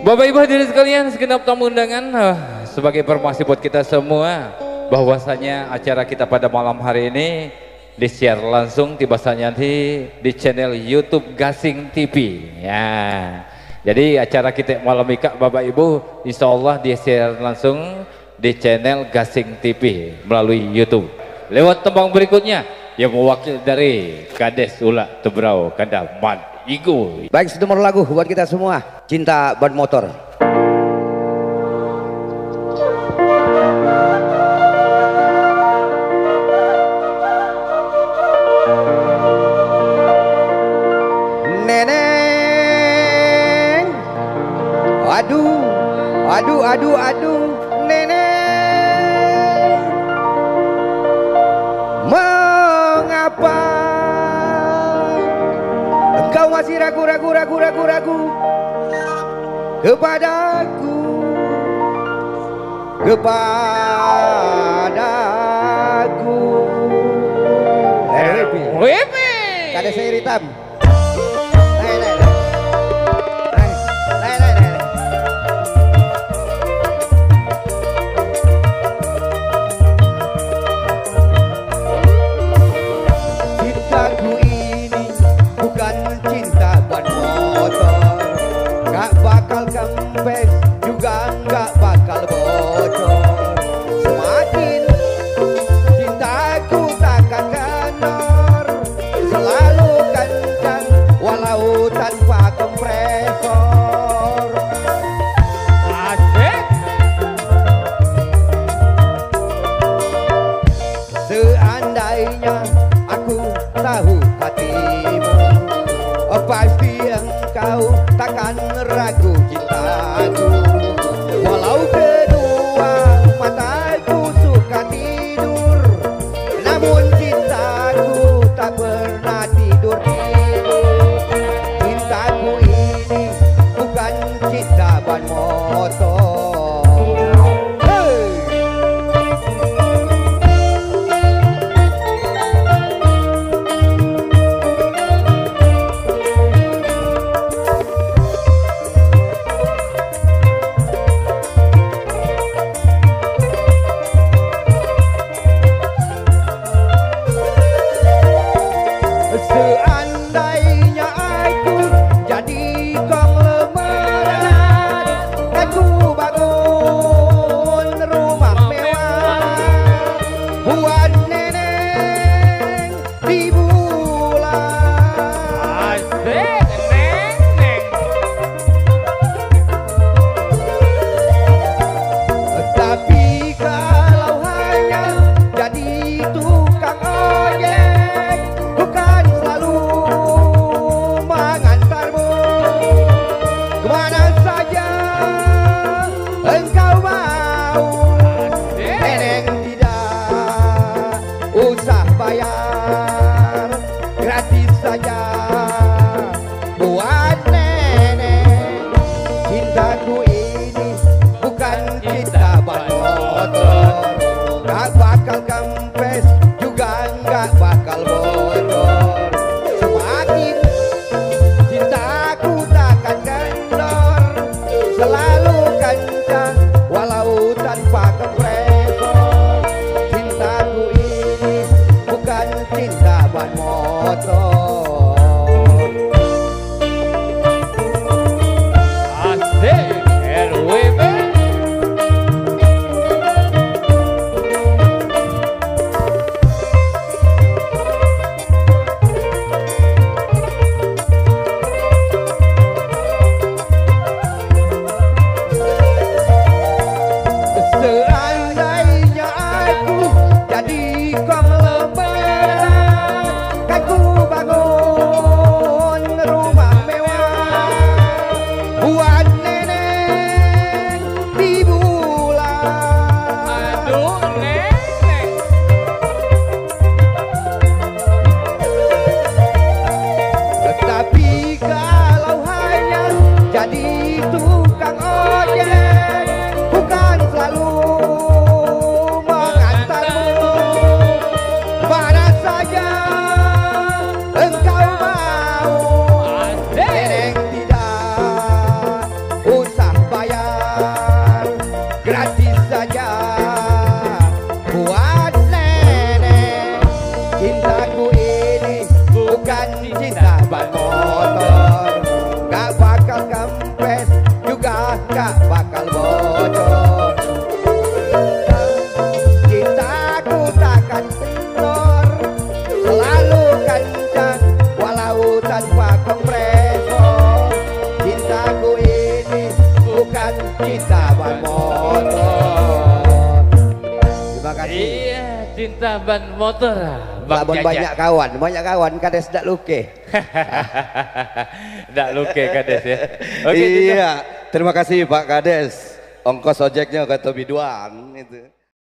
Bapak Ibu hadirin sekalian, segenap tamu undangan, sebagai informasi buat kita semua bahwasanya acara kita pada malam hari ini di-share langsung tibasanya di channel YouTube Gasing TV ya. Jadi acara kita malam Ika Bapak Ibu insya Allah di-share langsung di channel Gasing TV melalui YouTube. Lewat tembang berikutnya yang mewakili dari Kades Ula Tebrau Kandaman Igo. Baik, sedemur lagu buat kita semua, Cinta Ban Motor. Neneng, aduh, aduh, aduh, aduh, neneng, mengapa engkau masih ragu kepadaku, Kada saya hitam. Cintaku ini bukan cinta ban motor, gak bakal kempes juga gak bakal bocor. Semakin cintaku takkan kendor, selalu kencang walau tanpa kompresor. Asik. Seandainya aku tahu hatimu, pasti engkau takkan ragu cintaku. Walau kedua mataku suka tidur, namun cintaku tak pernah tidur. Cintaku ini bukan cinta ban motor. Seandainya aku jadi konglomerat, aku bangun rumah mewah buat neneng di bulan. Asik, neng. Tapi kalau hanya jadi tukang ojek, bukan selalu mengantarmu kemana saja engkau mau. Neneng tidak usah bayar, gratis saja buat neneng. Cintaku ini bukan cinta ban motor, gak bakal kempes juga gak bakal bocor. Semakin cintaku takkan kendor, selalu kencang walau tanpa kompresor. Cintaku ini bukan cinta ban motor. Asik, RWB. ban motor. Bang Labon Jaja. banyak kawan kades dak luke. Ndak luke kades ya. Iya, terima kasih Pak Kades. Ongkos ojeknya kata biduan itu.